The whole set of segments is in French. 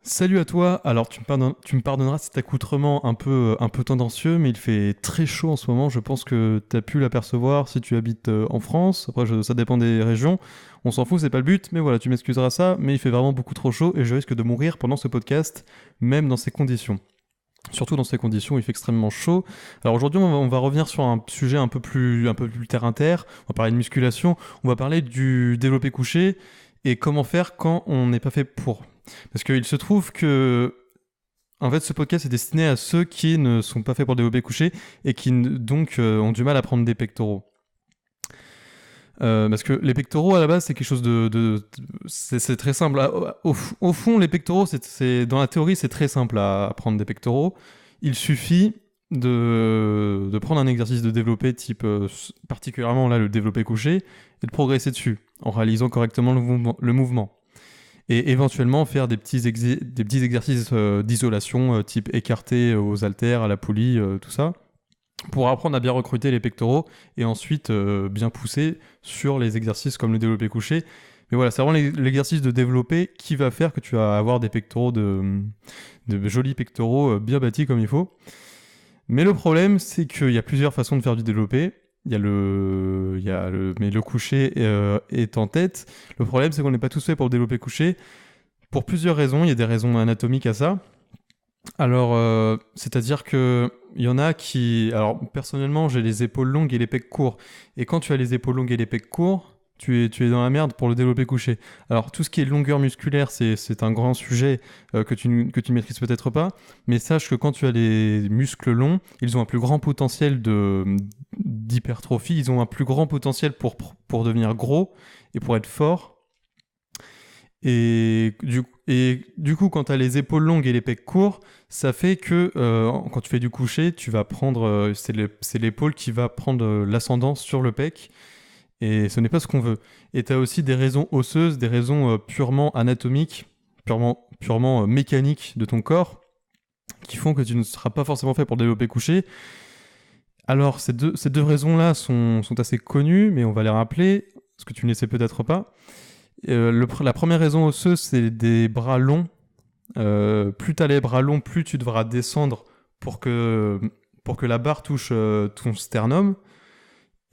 Salut à toi. Alors tu me pardonneras cet accoutrement un peu tendancieux, mais il fait très chaud en ce moment. Je pense que tu as pu l'apercevoir si tu habites en France. Après, ça dépend des régions. On s'en fout, c'est pas le but, mais voilà, tu m'excuseras ça. Mais il fait vraiment beaucoup trop chaud et je risque de mourir pendant ce podcast, même dans ces conditions. Surtout dans ces conditions, il fait extrêmement chaud. Alors aujourd'hui, on va revenir sur un sujet un peu plus terre à terre. On va parler de musculation. On va parler du développé couché et comment faire quand on n'est pas fait pour. Parce qu'il se trouve que, en fait, ce podcast est destiné à ceux qui ne sont pas faits pour le développé couché et qui donc ont du mal à prendre des pectoraux. Parce que les pectoraux à la base c'est quelque chose c'est très simple. Au fond, les pectoraux, dans la théorie, c'est très simple à prendre des pectoraux. Il suffit de prendre un exercice de développé type particulièrement là le développé couché et de progresser dessus en réalisant correctement le mouvement. Et éventuellement faire des petits exercices d'isolation type écarté aux haltères, à la poulie, tout ça, pour apprendre à bien recruter les pectoraux et ensuite bien pousser sur les exercices comme le développé couché. Mais voilà, c'est vraiment l'exercice de développer qui va faire que tu vas avoir des pectoraux de jolis pectoraux bien bâtis comme il faut. Mais le problème, c'est qu'il y a plusieurs façons de faire du développé. Mais le couché est en tête. Le problème, c'est qu'on n'est pas tous faits pour le développé couché. Pour plusieurs raisons, il y a des raisons anatomiques à ça. Alors, c'est-à-dire que il y en a qui... Alors, personnellement, j'ai les épaules longues et les pecs courts. Et quand tu as les épaules longues et les pecs courts, tu es dans la merde pour le développé couché. Alors, tout ce qui est longueur musculaire, c'est un grand sujet que tu maîtrises peut-être pas. Mais sache que quand tu as les muscles longs, ils ont un plus grand potentiel d'hypertrophie. Ils ont un plus grand potentiel pour devenir gros et pour être forts. Et du coup, quand tu as les épaules longues et les pecs courts, ça fait que quand tu fais du couché, tu vas prendre, c'est l'épaule qui va prendre l'ascendant sur le pec, et ce n'est pas ce qu'on veut. Et tu as aussi des raisons osseuses, des raisons purement anatomiques, purement mécaniques de ton corps, qui font que tu ne seras pas forcément fait pour développer couché. Alors, ces deux raisons-là sont assez connues, mais on va les rappeler, parce que tu ne les sais peut-être pas. La première raison osseuse, c'est des bras longs. Plus tu as les bras longs, plus tu devras descendre pour que la barre touche ton sternum.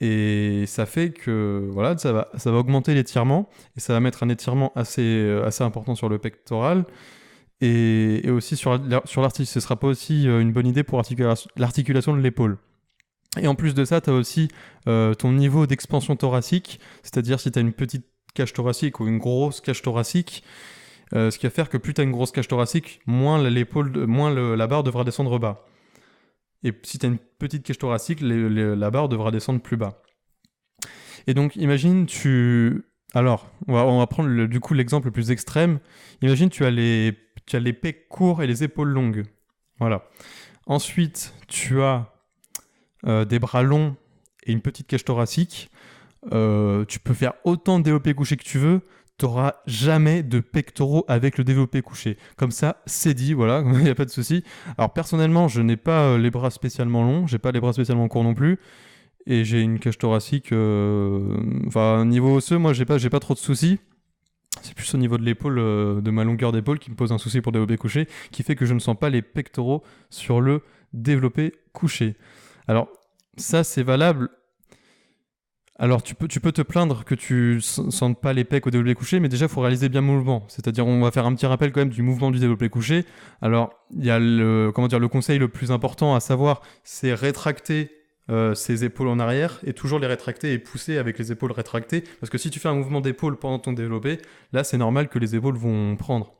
Et ça fait que voilà, ça va augmenter l'étirement et ça va mettre un étirement assez important sur le pectoral. Et aussi sur l'articulation. Ce ne sera pas aussi une bonne idée pour l'articulation de l'épaule. Et en plus de ça, tu as aussi ton niveau d'expansion thoracique, c'est-à-dire si tu as une petite cage thoracique ou une grosse cage thoracique, ce qui va faire que plus tu as une grosse cage thoracique, moins la barre devra descendre bas. Et si tu as une petite cage thoracique, la barre devra descendre plus bas. Et donc, imagine, Alors, on va prendre du coup l'exemple le plus extrême. Imagine, tu as les pecs courts et les épaules longues. Voilà. Ensuite, tu as des bras longs et une petite cage thoracique. Tu peux faire autant de développé couché que tu veux, tu n'auras jamais de pectoraux avec le développé couché. Comme ça, c'est dit, voilà, il n'y a pas de souci. Alors personnellement, je n'ai pas les bras spécialement longs, j'ai pas les bras spécialement courts non plus, et j'ai une cage thoracique. Enfin, niveau osseux, moi, j'ai pas trop de soucis. C'est plus au niveau de l'épaule, de ma longueur d'épaule, qui me pose un souci pour le développé couché, qui fait que je ne sens pas les pectoraux sur le développé couché. Alors, ça, c'est valable. Alors, tu peux te plaindre que tu sentes pas les pecs au développé couché, mais déjà, il faut réaliser bien le mouvement. C'est-à-dire, on va faire un petit rappel quand même du mouvement du développé couché. Alors, il y a le conseil le plus important à savoir, c'est rétracter ses épaules en arrière et toujours les rétracter et pousser avec les épaules rétractées. Parce que si tu fais un mouvement d'épaule pendant ton développé, là, c'est normal que les épaules vont prendre.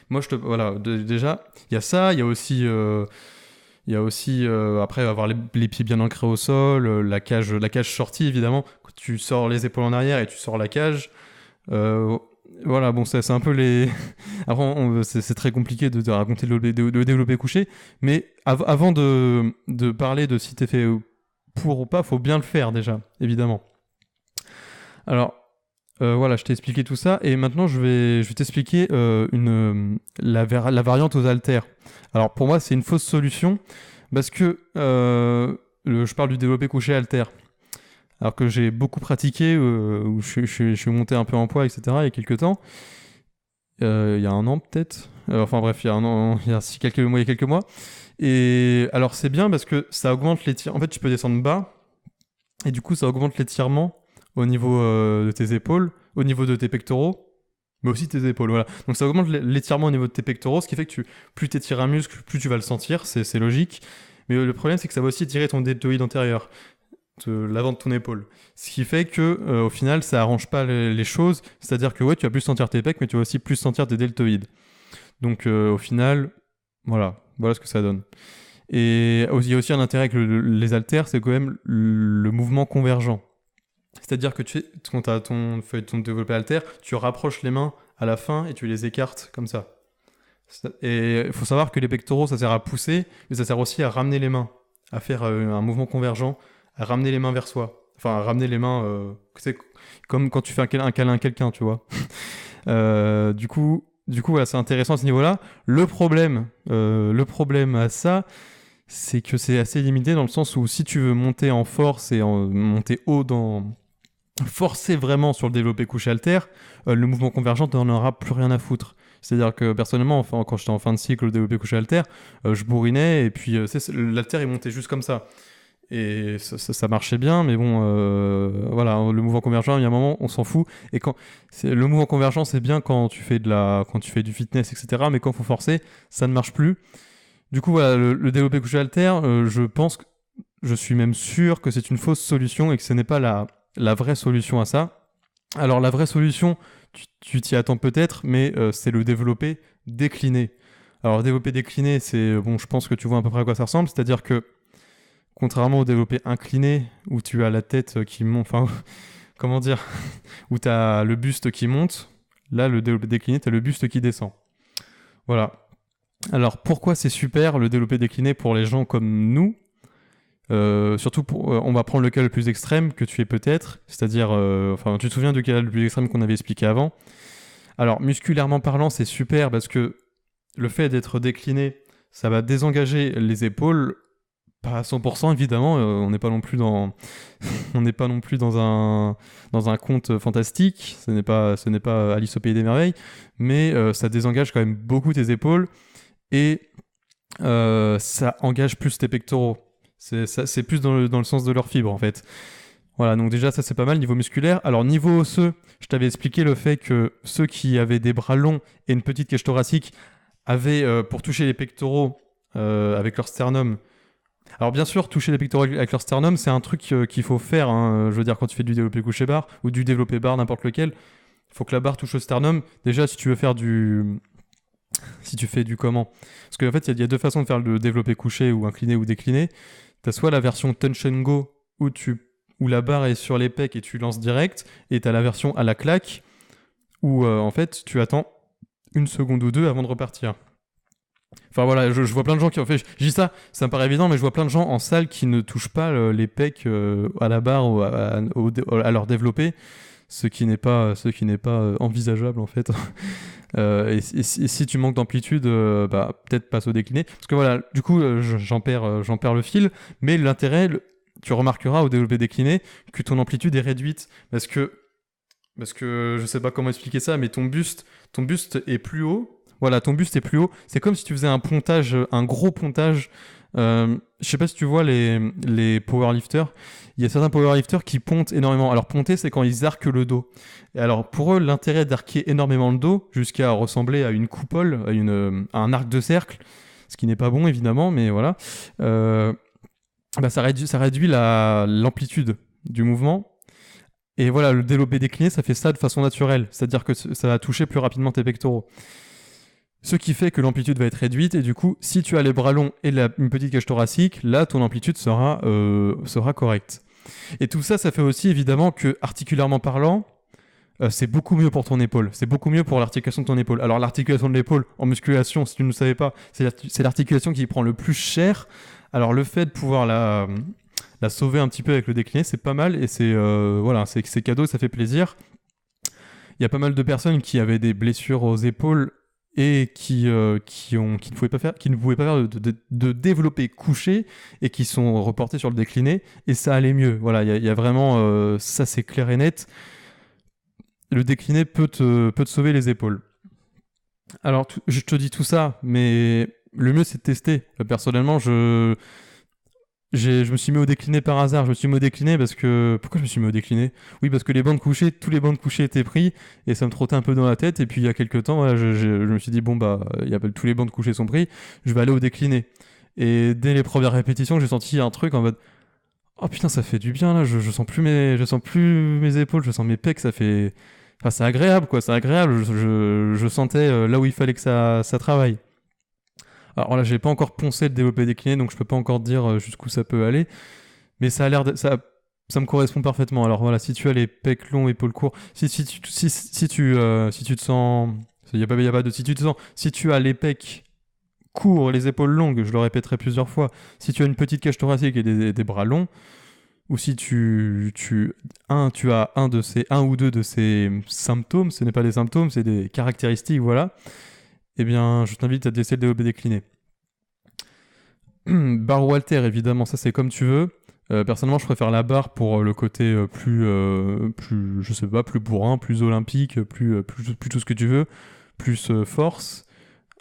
Moi, voilà, déjà, il y a ça, il y a aussi, après, avoir les pieds bien ancrés au sol, la cage sortie, évidemment. Quand tu sors les épaules en arrière et tu sors la cage. Euh, voilà, bon, c'est un peu les... Après, c'est très compliqué de raconter le développé couché. Mais avant de parler de si t'es fait pour ou pas, faut bien le faire, déjà, évidemment. Alors, voilà, je t'ai expliqué tout ça. Et maintenant, je vais t'expliquer la variante aux haltères. Alors, pour moi, c'est une fausse solution. Parce que je parle du développé couché haltère. Alors que j'ai beaucoup pratiqué, où je suis monté un peu en poids, etc. il y a quelques temps. il y a un an peut-être. Enfin bref, il y a un an, il y a quelques mois. Et alors c'est bien parce que ça augmente l'étirement. En fait, tu peux descendre bas et du coup ça augmente l'étirement au niveau de tes épaules, au niveau de tes pectoraux, mais aussi tes épaules. Voilà. Donc ça augmente l'étirement au niveau de tes pectoraux, ce qui fait que plus tu étires un muscle, plus tu vas le sentir, c'est logique. Mais le problème c'est que ça va aussi étirer ton deltoïde antérieur, l'avant de ton épaule. Ce qui fait que au final ça arrange pas les choses, c'est-à-dire que ouais, tu vas plus sentir tes pecs, mais tu vas aussi plus sentir tes deltoïdes. Donc au final, voilà ce que ça donne. Et il y a aussi un intérêt avec les haltères, c'est quand même le mouvement convergent. C'est-à-dire que quand tu as ton développé haltère, tu rapproches les mains à la fin et tu les écartes comme ça. Et il faut savoir que les pectoraux, ça sert à pousser, mais ça sert aussi à ramener les mains, à faire un mouvement convergent, à ramener les mains vers soi. Enfin, à ramener les mains, c'est comme quand tu fais un câlin à quelqu'un, tu vois. Du coup, voilà, c'est intéressant à ce niveau-là. Le problème à ça, c'est que c'est assez limité dans le sens où si tu veux monter en force et monter haut forcer vraiment sur le développé couché haltère, le mouvement convergent n'en aura plus rien à foutre. C'est-à-dire que personnellement, enfin, quand j'étais en fin de cycle, le développé couché haltère, je bourrinais et puis l'haltère il montait juste comme ça. Et ça marchait bien, mais bon, voilà, le mouvement convergent, il y a un moment, on s'en fout. Et le mouvement convergent, c'est bien quand tu fais du fitness, etc. Mais quand il faut forcer, ça ne marche plus. Du coup, voilà, le développé couché haltère, je suis même sûr que c'est une fausse solution et que ce n'est pas la vraie solution à ça. Alors la vraie solution, tu t'y attends peut-être, mais c'est le développé décliné. Alors le développé décliné, bon, je pense que tu vois à peu près à quoi ça ressemble, c'est-à-dire que contrairement au développé incliné, où tu as la tête qui monte, enfin, comment dire, où tu as le buste qui monte, là, le développé décliné, tu as le buste qui descend. Voilà. Alors, pourquoi c'est super le développé décliné pour les gens comme nous ? Surtout, on va prendre le cas le plus extrême que tu es peut-être, c'est-à-dire, tu te souviens du cas le plus extrême qu'on avait expliqué avant. Alors, musculairement parlant, c'est super parce que le fait d'être décliné, ça va désengager les épaules. Pas à 100% évidemment, on n'est pas non plus dans un conte fantastique, ce n'est pas Alice au pays des merveilles, mais ça désengage quand même beaucoup tes épaules et ça engage plus tes pectoraux. C'est plus dans le sens de leurs fibres en fait. Voilà, donc déjà ça c'est pas mal niveau musculaire. Alors niveau osseux, je t'avais expliqué le fait que ceux qui avaient des bras longs et une petite cage thoracique avaient pour toucher les pectoraux avec leur sternum. Alors bien sûr, toucher les pectoraux avec leur sternum, c'est un truc qu'il faut faire. Hein. Je veux dire, quand tu fais du développé couché barre ou du développé barre, n'importe lequel, il faut que la barre touche au sternum. Déjà, si tu veux faire si tu fais du comment. Parce qu'en fait, il y a deux façons de faire le développé couché ou incliné ou décliné. Tu as soit la version touch and go où la barre est sur les pecs et tu lances direct, et tu as la version à la claque où en fait, tu attends une seconde ou deux avant de repartir. Enfin voilà, je vois plein de gens qui ont fait. Je dis ça me paraît évident, mais je vois plein de gens en salle qui ne touchent pas les pecs à la barre ou à leur développé, ce qui n'est pas envisageable en fait. Et si tu manques d'amplitude, peut-être passe au décliné. Parce que voilà, du coup, j'en perds le fil, mais l'intérêt, tu remarqueras au développé décliné que ton amplitude est réduite parce que je sais pas comment expliquer ça, mais ton buste est plus haut. Voilà, ton buste est plus haut. C'est comme si tu faisais un gros pontage. Je sais pas si tu vois les powerlifters. Il y a certains powerlifters qui pontent énormément. Alors ponter, c'est quand ils arquent le dos. Et alors pour eux, l'intérêt d'arquer énormément le dos jusqu'à ressembler à une coupole, à un arc de cercle, ce qui n'est pas bon évidemment, mais voilà, ça réduit l'amplitude du mouvement. Et voilà, le développé décliné, ça fait ça de façon naturelle. C'est-à-dire que ça va toucher plus rapidement tes pectoraux. Ce qui fait que l'amplitude va être réduite, et du coup, si tu as les bras longs et une petite cage thoracique, là, ton amplitude sera correcte. Et tout ça, ça fait aussi évidemment que, articulairement parlant, c'est beaucoup mieux pour ton épaule. C'est beaucoup mieux pour l'articulation de ton épaule. Alors, l'articulation de l'épaule, en musculation, si tu ne le savais pas, c'est l'articulation qui prend le plus cher. Alors, le fait de pouvoir la sauver un petit peu avec le décliné, c'est pas mal, et c'est cadeau, ça fait plaisir. Il y a pas mal de personnes qui avaient des blessures aux épaules et qui ne pouvaient pas faire de développé couché et qui sont reportés sur le décliné, et ça allait mieux. Voilà, il y a vraiment ça, c'est clair et net. Le décliné peut te sauver les épaules. Alors, je te dis tout ça, mais le mieux c'est de tester. Personnellement, je me suis mis au décliné par hasard. Je me suis mis au décliné parce que. Pourquoi je me suis mis au décliné? Oui, parce que les bancs de coucher, tous les bancs de coucher étaient pris et ça me trottait un peu dans la tête. Et puis il y a quelques temps, voilà, je me suis dit, bon, bah, tous les bancs de coucher sont pris, je vais aller au décliné. Et dès les premières répétitions, j'ai senti un truc en mode, oh putain, ça fait du bien là, je sens plus mes épaules, je sens mes pecs, ça fait. Enfin, c'est agréable quoi, c'est agréable. Je sentais là où il fallait que ça travaille. Alors là, j'ai pas encore poncé le développé décliné, donc je peux pas encore dire jusqu'où ça peut aller. Mais ça a l'air ça me correspond parfaitement. Alors voilà, si tu as les pecs longs, épaules courtes, si tu te sens, y a pas de si tu te sens, si tu as les pecs courts, les épaules longues, je le répéterai plusieurs fois. Si tu as une petite cage thoracique et des bras longs, ou si tu as un ou deux de ces symptômes, ce n'est pas des symptômes, c'est des caractéristiques, voilà. Eh bien, je t'invite à essayer le développé décliné. Barre ou haltère, évidemment, ça c'est comme tu veux. Personnellement, je préfère la barre pour le côté plus, je sais pas, plus bourrin, plus olympique, plus tout ce que tu veux, plus force.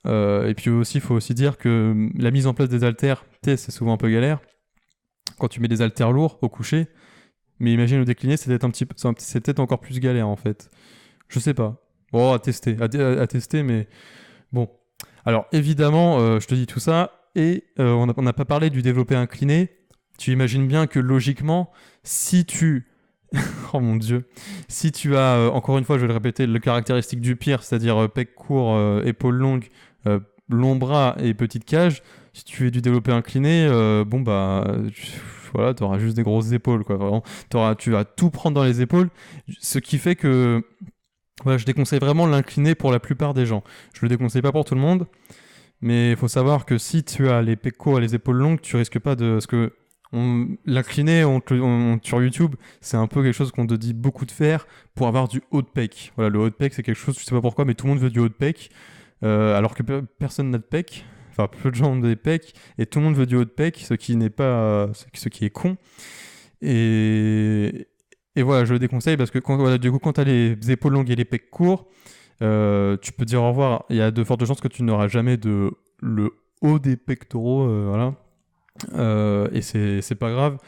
Et puis aussi, il faut aussi dire que la mise en place des haltères, c'est souvent un peu galère. Quand tu mets des haltères lourds au coucher, mais imagine au décliné, c'est peut-être encore plus galère en fait. Je sais pas. Bon, à tester, mais bon. Alors évidemment, je te dis tout ça, et on n'a pas parlé du développé incliné. Tu imagines bien que logiquement, si tu... oh mon dieu. Si tu as, encore une fois, je vais le répéter, le caractéristique du pire, c'est-à-dire pec court, épaules longues, long bras et petite cage, si tu fais du développé incliné, bon bah... voilà, tu auras juste des grosses épaules, quoi. Vraiment, tu vas tout prendre dans les épaules, ce qui fait que... voilà, je déconseille vraiment l'incliné pour la plupart des gens. Je le déconseille pas pour tout le monde, mais il faut savoir que si tu as les pecs courts et les épaules longues, tu risques pas de... Parce que l'incliné sur YouTube, c'est un peu quelque chose qu'on te dit beaucoup de faire pour avoir du haut de pec. Voilà, le haut de pec, c'est quelque chose, je sais pas pourquoi, mais tout le monde veut du haut de pec, alors que personne n'a de pec. Enfin, peu de gens ont des pecs, et tout le monde veut du haut de pec, ce qui n'est pas... ce qui est con. Et... Et voilà, je le déconseille parce que voilà, du coup, quand tu as les épaules longues et les pecs courts, tu peux dire au revoir. Il y a de fortes chances que tu n'auras jamais le haut des pectoraux. Voilà. Et c'est pas grave.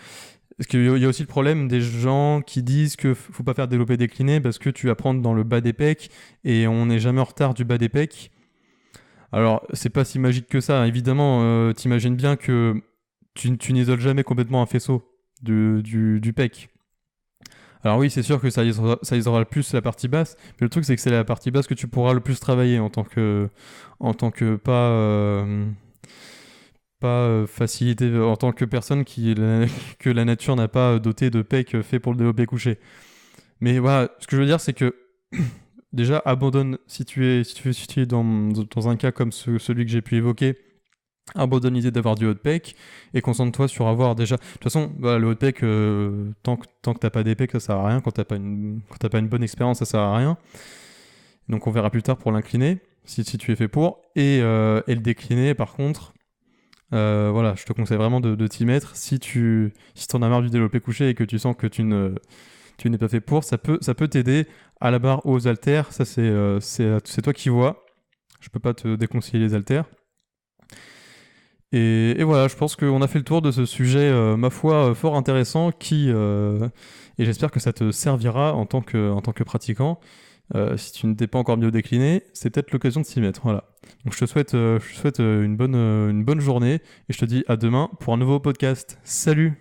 Parce qu'il y a aussi le problème des gens qui disent que faut pas faire développer décliné parce que tu vas prendre dans le bas des pecs et on n'est jamais en retard du bas des pecs. Alors, c'est pas si magique que ça. Évidemment, t'imagines bien que tu n'isoles jamais complètement un faisceau du pec. Alors oui, c'est sûr que ça isolera le plus la partie basse, mais le truc c'est que c'est la partie basse que tu pourras le plus travailler en tant que pas facilité, en tant que personne que la nature n'a pas doté de pec fait pour le développé couché. Mais voilà, ce que je veux dire c'est que déjà abandonne si tu es dans un cas comme celui que j'ai pu évoquer. Abandonne l'idée d'avoir du haut de pec et concentre-toi sur avoir déjà. De toute façon, voilà, le haut de pec, tant que t'as pas d'épée, ça sert à rien. Quand t'as pas une bonne expérience, ça sert à rien. Donc on verra plus tard pour l'incliner, si tu es fait pour. Et le décliner, par contre, voilà, je te conseille vraiment de t'y mettre. Si t'en as marre du développé couché et que tu sens que tu n'es pas fait pour, ça peut t'aider à la barre ou aux haltères. Ça, c'est toi qui vois. Je peux pas te déconseiller les haltères. Et voilà, je pense qu'on a fait le tour de ce sujet, ma foi, fort intéressant, et j'espère que ça te servira en tant que pratiquant. Si tu ne t'es pas encore mieux décliné, c'est peut-être l'occasion de s'y mettre. Voilà. Donc je te souhaite une bonne journée, et je te dis à demain pour un nouveau podcast. Salut!